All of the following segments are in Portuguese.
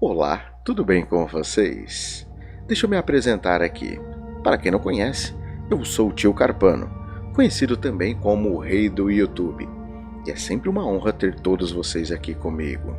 Olá, tudo bem com vocês? Deixa eu me apresentar aqui. Para quem não conhece, eu sou o Tio Carpano, conhecido também como o Rei do YouTube. E é sempre uma honra ter todos vocês aqui comigo.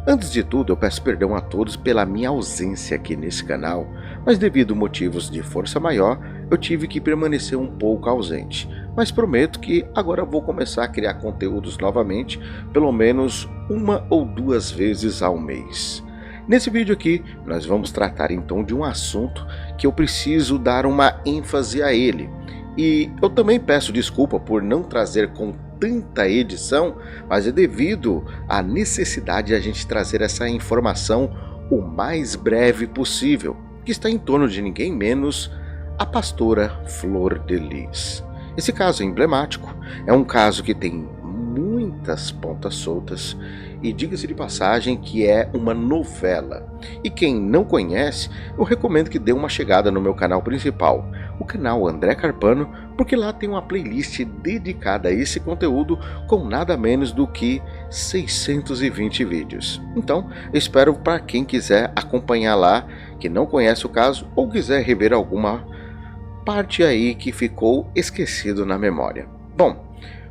Antes de tudo, eu peço perdão a todos pela minha ausência aqui nesse canal, mas devido a motivos de força maior, eu tive que permanecer um pouco ausente. Mas prometo que agora vou começar a criar conteúdos novamente, pelo menos uma ou duas vezes ao mês. Nesse vídeo aqui, nós vamos tratar então de um assunto que eu preciso dar uma ênfase a ele. E eu também peço desculpa por não trazer com tanta edição, mas é devido à necessidade de a gente trazer essa informação o mais breve possível, que está em torno de ninguém menos a pastora Flor de Lis. Esse caso é emblemático, é um caso que tem muitas pontas soltas e diga-se de passagem que é uma novela. E quem não conhece, eu recomendo que dê uma chegada no meu canal principal, o canal André Carpano, porque lá tem uma playlist dedicada a esse conteúdo com nada menos do que 620 vídeos. Então, eu espero para quem quiser acompanhar lá, que não conhece o caso ou quiser rever alguma parte aí que ficou esquecido na memória. Bom,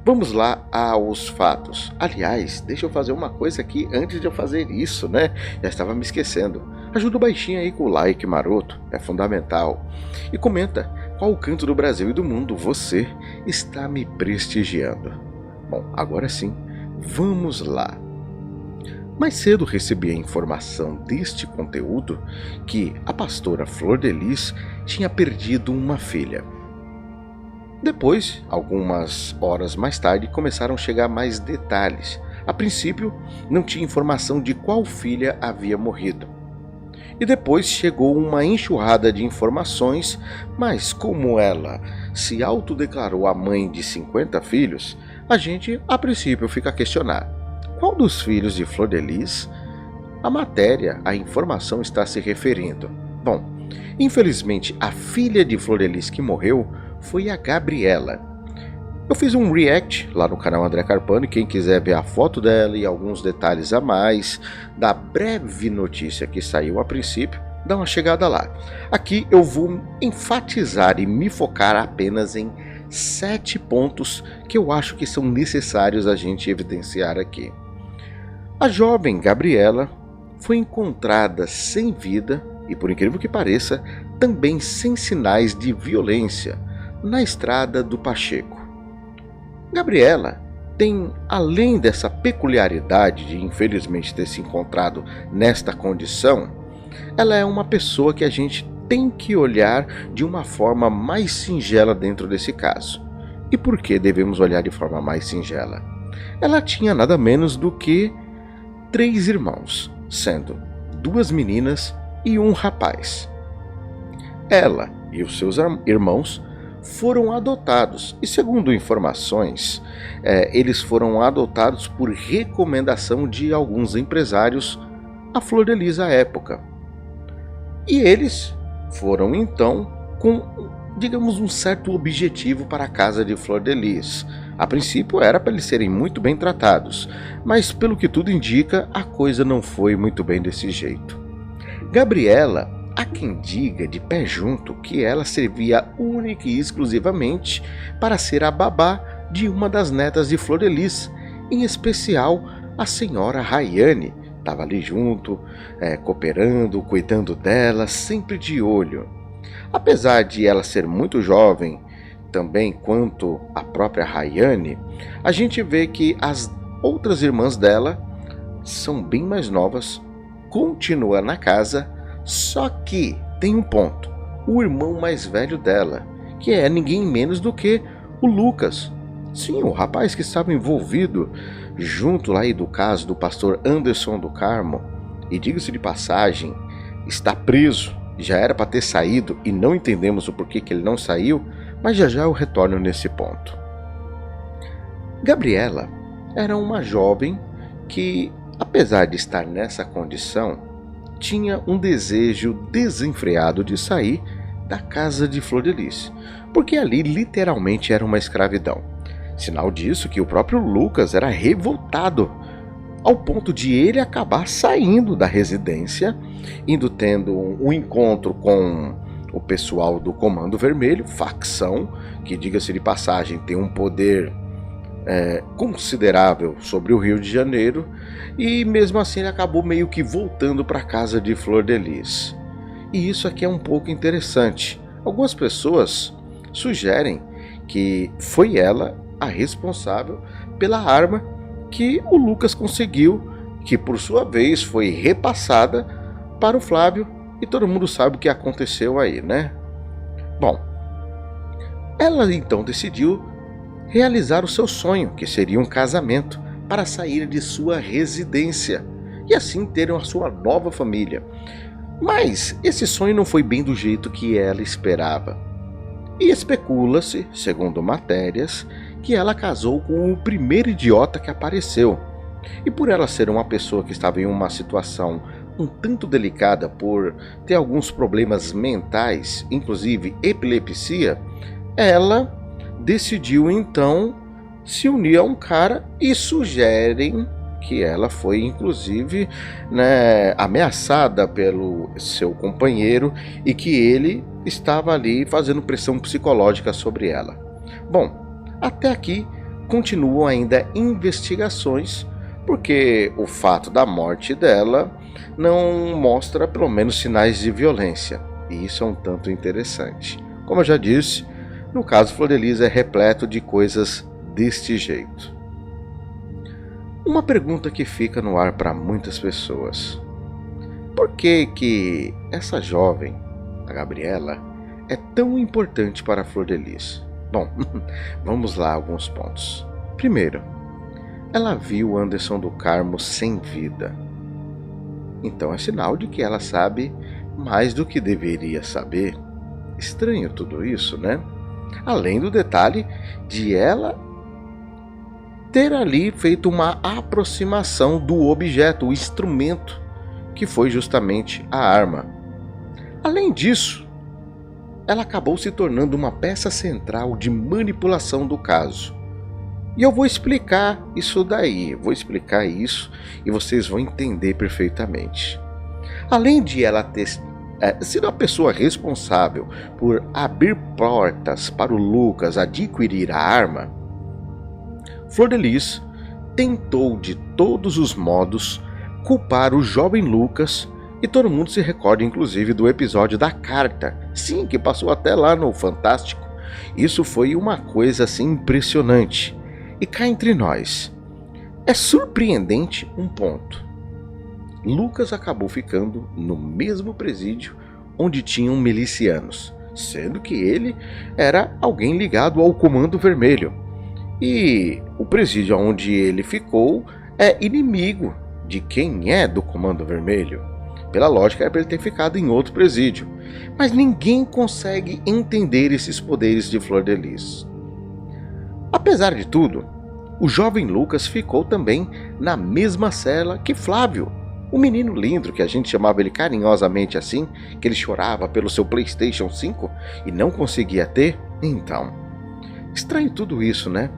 vamos lá aos fatos. Aliás, deixa eu fazer uma coisa aqui antes de eu fazer isso, né? Já estava me esquecendo. Ajuda o baixinho aí com o like maroto, é fundamental. E comenta qual canto do Brasil e do mundo você está me prestigiando. Bom, agora sim, vamos lá. Mais cedo recebi a informação deste conteúdo que a pastora Flor de Lis tinha perdido uma filha. Depois, algumas horas mais tarde, começaram a chegar mais detalhes. A princípio, não tinha informação de qual filha havia morrido. E depois chegou uma enxurrada de informações, mas como ela se autodeclarou a mãe de 50 filhos, a gente, a princípio, fica a questionar. Qual dos filhos de Flor de Lis a informação está se referindo? Bom, infelizmente, a filha de Flor de Lis que morreu foi a Gabriela. Eu fiz um react lá no canal André Carpano e quem quiser ver a foto dela e alguns detalhes a mais da breve notícia que saiu a princípio, dá uma chegada lá. Aqui eu vou enfatizar e me focar apenas em 7 pontos que eu acho que são necessários a gente evidenciar aqui. A jovem Gabriela foi encontrada sem vida e, por incrível que pareça, também sem sinais de violência na estrada do Pacheco. Gabriela tem, além dessa peculiaridade de infelizmente ter se encontrado nesta condição, ela é uma pessoa que a gente tem que olhar de uma forma mais singela dentro desse caso. E por que devemos olhar de forma mais singela? Ela tinha nada menos do que 3 irmãos, sendo 2 meninas e 1 rapaz. Ela e os seus irmãos foram adotados e, segundo informações, eles foram adotados por recomendação de alguns empresários a Flor de Lis à época. E eles foram então com, digamos, um certo objetivo para a casa de Flor de Lis. A princípio era para eles serem muito bem tratados, mas pelo que tudo indica, a coisa não foi muito bem desse jeito. Gabriela, há quem diga de pé junto que ela servia única e exclusivamente para ser a babá de uma das netas de Flor de Lis, em especial a senhora Rayane. Estava ali junto, cooperando, cuidando dela, sempre de olho. Apesar de ela ser muito jovem, também quanto a própria Rayane, a gente vê que as outras irmãs dela são bem mais novas, continua na casa, só que tem um ponto, o irmão mais velho dela, que é ninguém menos do que o Lucas. Sim, o rapaz que estava envolvido junto lá do caso do pastor Anderson do Carmo, e diga-se de passagem, está preso, já era para ter saído e não entendemos o porquê que ele não saiu, mas já eu retorno nesse ponto. Gabriela era uma jovem que, apesar de estar nessa condição, tinha um desejo desenfreado de sair da casa de Flor de Lis, porque ali literalmente era uma escravidão. Sinal disso que o próprio Lucas era revoltado ao ponto de ele acabar saindo da residência, tendo um encontro com o pessoal do Comando Vermelho, facção, que, diga-se de passagem, tem um poder considerável sobre o Rio de Janeiro, e mesmo assim ele acabou meio que voltando para a casa de Flor de Lis. E isso aqui é um pouco interessante. Algumas pessoas sugerem que foi ela a responsável pela arma que o Lucas conseguiu, que por sua vez foi repassada para o Flávio, e todo mundo sabe o que aconteceu aí, né? Bom, ela então decidiu realizar o seu sonho, que seria um casamento, para sair de sua residência e assim ter a sua nova família. Mas esse sonho não foi bem do jeito que ela esperava. E especula-se, segundo matérias, que ela casou com o primeiro idiota que apareceu. E por ela ser uma pessoa que estava em uma situação um tanto delicada por ter alguns problemas mentais, inclusive epilepsia, ela decidiu então se unir a um cara, e sugerem que ela foi inclusive, ameaçada pelo seu companheiro e que ele estava ali fazendo pressão psicológica sobre ela. Bom, até aqui continuam ainda investigações, porque o fato da morte dela não mostra pelo menos sinais de violência, e isso é um tanto interessante. Como eu já disse, no caso Flor de Lis é repleto de coisas deste jeito. Uma pergunta que fica no ar para muitas pessoas: por que essa jovem, a Gabriela, é tão importante para a Flor de Lis? Bom, vamos lá, alguns pontos. Primeiro, ela viu Anderson do Carmo sem vida. Então é sinal de que ela sabe mais do que deveria saber. Estranho tudo isso, né? Além do detalhe de ela ter ali feito uma aproximação do objeto, o instrumento, que foi justamente a arma. Além disso, ela acabou se tornando uma peça central de manipulação do caso. E eu vou explicar isso daí, e vocês vão entender perfeitamente. Além de ela ter sido a pessoa responsável por abrir portas para o Lucas adquirir a arma, Flor de Lis tentou de todos os modos culpar o jovem Lucas, e todo mundo se recorda inclusive do episódio da carta, sim, que passou até lá no Fantástico. Isso foi uma coisa assim impressionante. E cá entre nós, é surpreendente um ponto: Lucas acabou ficando no mesmo presídio onde tinham milicianos, sendo que ele era alguém ligado ao Comando Vermelho. E o presídio onde ele ficou é inimigo de quem é do Comando Vermelho. Pela lógica, é para ele ter ficado em outro presídio. Mas ninguém consegue entender esses poderes de Flor de Lis. Apesar de tudo, o jovem Lucas ficou também na mesma cela que Flávio, o menino lindo, que a gente chamava ele carinhosamente assim, que ele chorava pelo seu PlayStation 5 e não conseguia ter. Então, estranho tudo isso, né?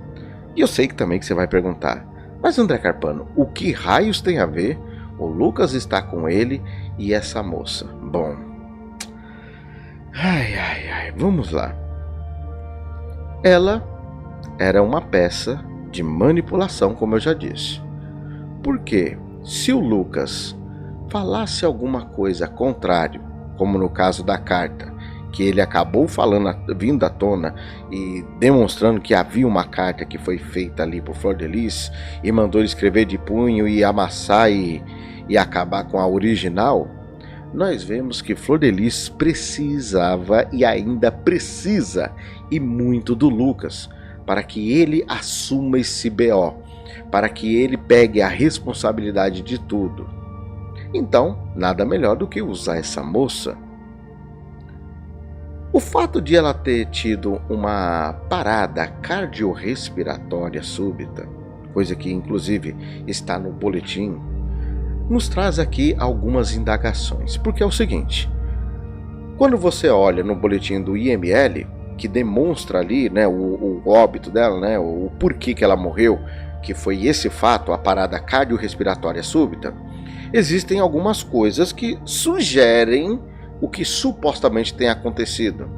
E eu sei que também que você vai perguntar: mas André Carpano, o que raios tem a ver o Lucas estar com ele e essa moça? Bom, vamos lá. Ela era uma peça de manipulação, como eu já disse. Porque se o Lucas falasse alguma coisa contrário, como no caso da carta, que ele acabou falando, vindo à tona e demonstrando que havia uma carta que foi feita ali por Flor de Lis e mandou escrever de punho e amassar e acabar com a original, nós vemos que Flor de Lis precisava e ainda precisa e muito do Lucas para que ele assuma esse BO, para que ele pegue a responsabilidade de tudo. Então, nada melhor do que usar essa moça. O fato de ela ter tido uma parada cardiorrespiratória súbita, coisa que inclusive está no boletim, nos traz aqui algumas indagações. Porque é o seguinte: quando você olha no boletim do IML, que demonstra ali, o óbito dela, o porquê que ela morreu, que foi esse fato, a parada cardiorrespiratória súbita, existem algumas coisas que sugerem o que supostamente tem acontecido.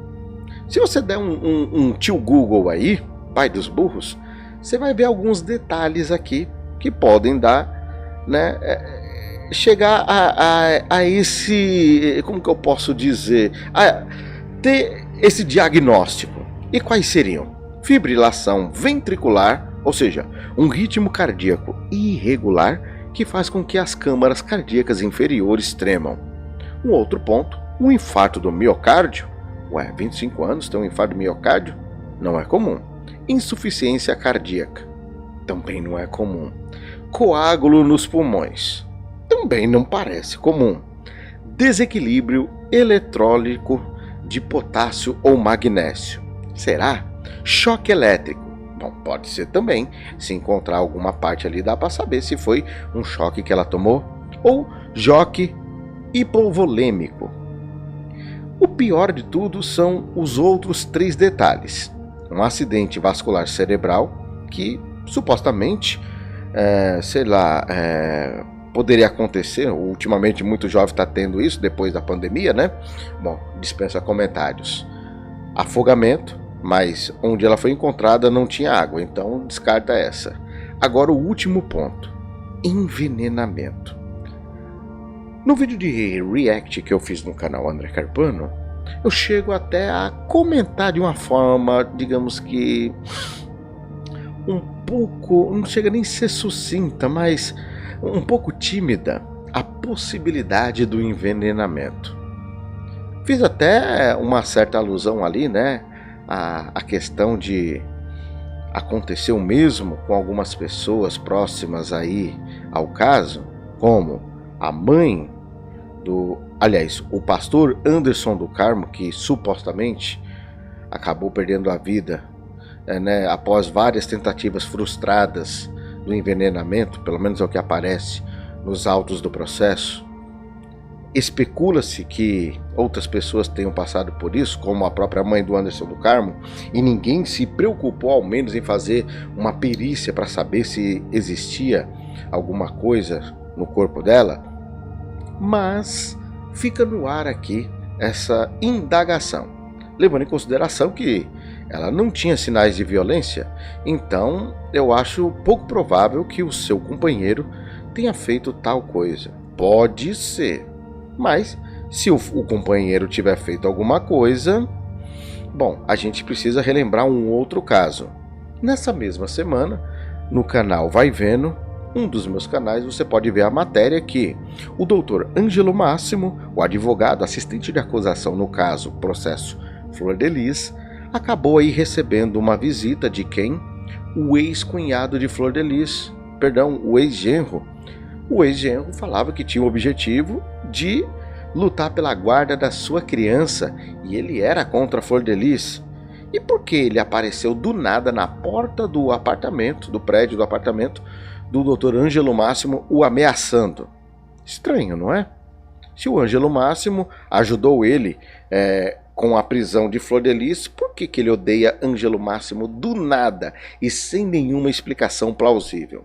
Se você der um tio Google aí, pai dos burros, você vai ver alguns detalhes aqui que podem dar, né, chegar a esse, como que eu posso dizer, a ter esse diagnóstico. E quais seriam? Fibrilação ventricular, ou seja, um ritmo cardíaco irregular que faz com que as câmaras cardíacas inferiores tremam. Um outro ponto, um infarto do miocárdio. 25 anos tem um infarto do miocárdio? Não é comum. Insuficiência cardíaca. Também não é comum. Coágulo nos pulmões. Também não parece comum. Desequilíbrio eletrólico de potássio ou magnésio. Será? Choque elétrico. Bom, pode ser também. Se encontrar alguma parte ali, dá para saber se foi um choque que ela tomou. Ou choque hipovolêmico. O pior de tudo são os outros 3 detalhes. Um acidente vascular cerebral que supostamente, poderia acontecer. Ultimamente muito jovem está tendo isso depois da pandemia, né? Bom, dispensa comentários. Afogamento, mas onde ela foi encontrada não tinha água, então descarta essa. Agora o último ponto, envenenamento. No vídeo de react que eu fiz no canal André Carpano, eu chego até a comentar de uma forma, digamos que um pouco, não chega nem a ser sucinta, mas um pouco tímida, a possibilidade do envenenamento. Fiz até uma certa alusão ali, né, a questão de acontecer o mesmo com algumas pessoas próximas aí ao caso, como a mãe o pastor Anderson do Carmo, que supostamente acabou perdendo a vida, né, após várias tentativas frustradas do envenenamento, pelo menos é o que aparece nos autos do processo. Especula-se que outras pessoas tenham passado por isso, como a própria mãe do Anderson do Carmo, e ninguém se preocupou ao menos em fazer uma perícia para saber se existia alguma coisa no corpo dela. Mas fica no ar aqui essa indagação, levando em consideração que ela não tinha sinais de violência, então eu acho pouco provável que o seu companheiro tenha feito tal coisa. Pode ser, mas se o companheiro tiver feito alguma coisa, bom, a gente precisa relembrar um outro caso. Nessa mesma semana, no canal Vai Vendo, um dos meus canais, você pode ver a matéria que o doutor Ângelo Máximo, o advogado assistente de acusação no caso processo Flor de Lis, acabou aí recebendo uma visita de quem? O ex-cunhado de Flor de Lis, perdão, o ex-genro. O ex-genro falava que tinha o objetivo de lutar pela guarda da sua criança e ele era contra Flor de Lis. E por que ele apareceu do nada na porta do apartamento, do prédio do apartamento do Dr. Ângelo Máximo, o ameaçando? Estranho, não é? Se o Ângelo Máximo ajudou ele com a prisão de Flor de Lis, por que ele odeia Ângelo Máximo do nada e sem nenhuma explicação plausível?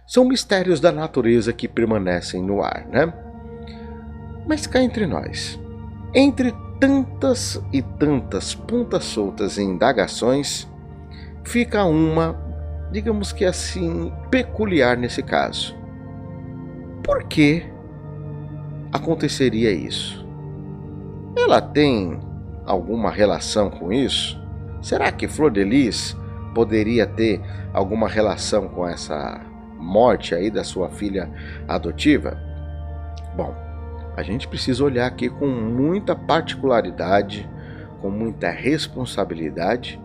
São mistérios da natureza que permanecem no ar, né? Mas cá entre nós, entre tantas e tantas pontas soltas em indagações, fica uma, digamos que assim, peculiar nesse caso. Por que aconteceria isso? Ela tem alguma relação com isso? Será que Flor de Lis poderia ter alguma relação com essa morte aí da sua filha adotiva? Bom, a gente precisa olhar aqui com muita particularidade, com muita responsabilidade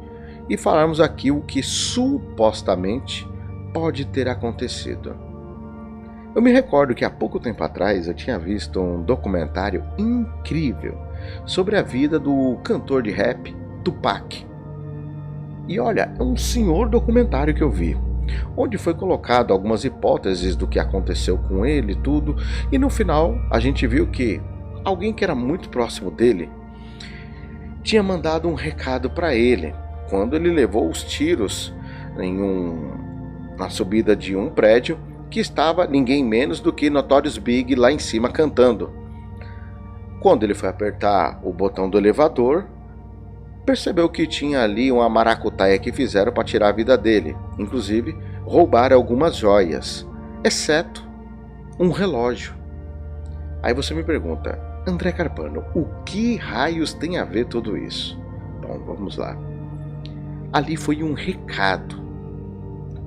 e falarmos aqui o que supostamente pode ter acontecido. Eu me recordo que há pouco tempo atrás eu tinha visto um documentário incrível sobre a vida do cantor de rap Tupac. E olha, é um senhor documentário que eu vi, onde foi colocado algumas hipóteses do que aconteceu com ele e tudo, e no final a gente viu que alguém que era muito próximo dele tinha mandado um recado para ele quando ele levou os tiros em na subida de um prédio que estava ninguém menos do que Notorious Big lá em cima cantando. Quando ele foi apertar o botão do elevador, percebeu que tinha ali uma maracutaia que fizeram para tirar a vida dele. Inclusive, roubaram algumas joias, exceto um relógio. Aí você me pergunta, André Carpano, o que raios tem a ver tudo isso? Bom, vamos lá. Ali foi um recado,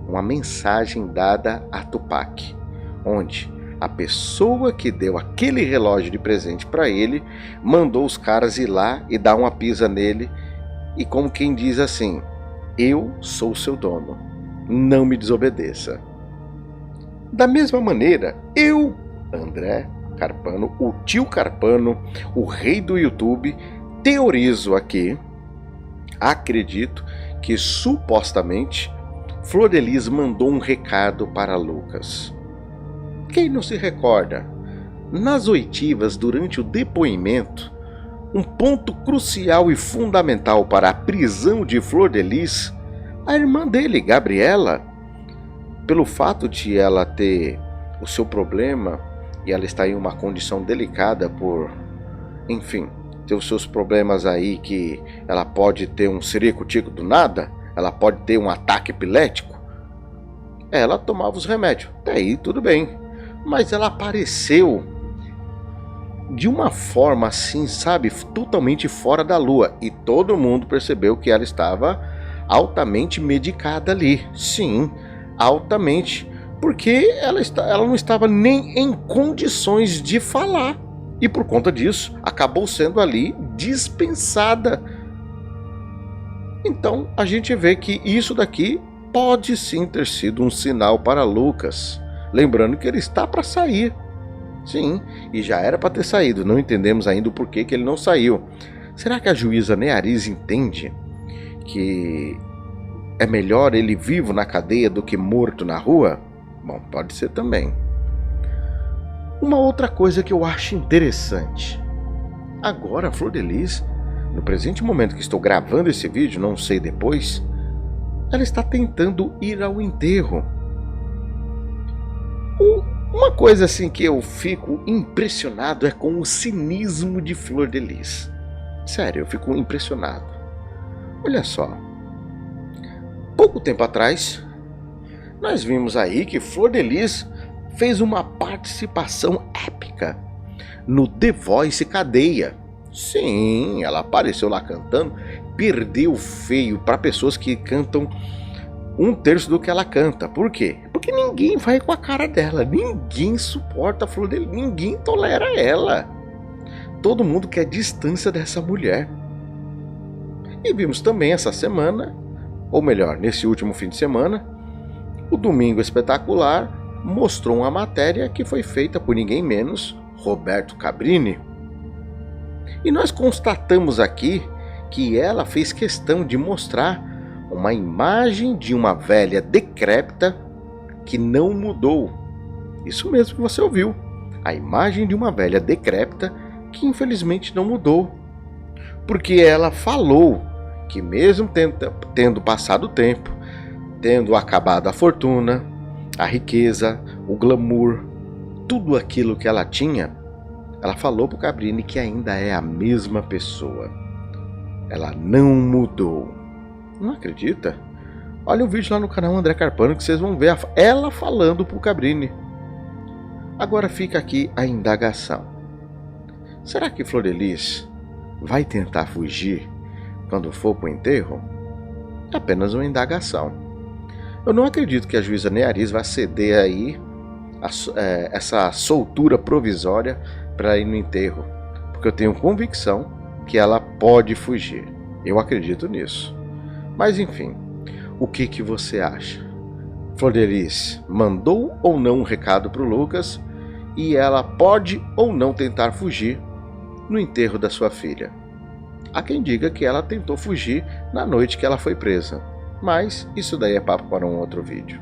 uma mensagem dada a Tupac, onde a pessoa que deu aquele relógio de presente para ele mandou os caras ir lá e dar uma pisa nele, e como quem diz assim, eu sou seu dono, não me desobedeça. Da mesma maneira, eu, André Carpano, o tio Carpano, o rei do YouTube, teorizo aqui, acredito que supostamente Flor de Lis mandou um recado para Lucas. Quem não se recorda? Nas oitivas, durante o depoimento, um ponto crucial e fundamental para a prisão de Flor de Lis, a irmã dele, Gabriela, pelo fato de ela ter o seu problema e ela está em uma condição delicada por, enfim, ter os seus problemas aí, que ela pode ter um ciricutico do nada, ela pode ter um ataque epilético. Ela tomava os remédios, até aí tudo bem. Mas ela apareceu de uma forma assim, sabe, totalmente fora da lua. E todo mundo percebeu que ela estava altamente medicada ali. Sim, altamente. Porque ela não estava nem em condições de falar. E por conta disso, acabou sendo ali dispensada. Então, a gente vê que isso daqui pode sim ter sido um sinal para Lucas. Lembrando que ele está para sair. Sim, e já era para ter saído. Não entendemos ainda o porquê que ele não saiu. Será que a juíza Neariz entende que é melhor ele vivo na cadeia do que morto na rua? Bom, pode ser também. Uma outra coisa que eu acho interessante. Agora a Flor de Lis, no presente momento que estou gravando esse vídeo, não sei depois, ela está tentando ir ao enterro. Uma coisa assim que eu fico impressionado é com o cinismo de Flor de Lis. Sério, eu fico impressionado. Olha só. Pouco tempo atrás, nós vimos aí que Flor de Lis fez uma participação épica no The Voice Cadeia. Sim, ela apareceu lá cantando, perdeu feio para pessoas que cantam 1/3 do que ela canta. Por quê? Porque ninguém vai com a cara dela, ninguém suporta a Flor de Lis, ninguém tolera ela. Todo mundo quer distância dessa mulher. E vimos também essa semana, ou melhor, nesse último fim de semana, o Domingo Espetacular mostrou uma matéria que foi feita por ninguém menos Roberto Cabrini. E nós constatamos aqui que ela fez questão de mostrar uma imagem de uma velha decrépita que não mudou. Isso mesmo que você ouviu. A imagem de uma velha decrépita que infelizmente não mudou. Porque ela falou que mesmo tendo passado o tempo, tendo acabado a fortuna, a riqueza, o glamour, tudo aquilo que ela tinha, ela falou para o Cabrini que ainda é a mesma pessoa. Ela não mudou. Não acredita? Olha o vídeo lá no canal André Carpano que vocês vão ver ela falando para o Cabrini. Agora fica aqui a indagação. Será que Flor de Lis vai tentar fugir quando for para o enterro? É apenas uma indagação. Eu não acredito que a juíza Neariz vai ceder aí essa soltura provisória para ir no enterro, porque eu tenho convicção que ela pode fugir. Eu acredito nisso. Mas enfim, o que você acha? Flor de Lis mandou ou não um recado para o Lucas e ela pode ou não tentar fugir no enterro da sua filha? Há quem diga que ela tentou fugir na noite que ela foi presa, mas isso daí é papo para um outro vídeo.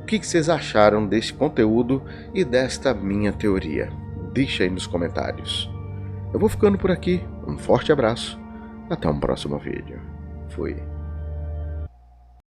O que vocês acharam desse conteúdo e desta minha teoria? Deixa aí nos comentários. Eu vou ficando por aqui, um forte abraço, até um próximo vídeo. Fui.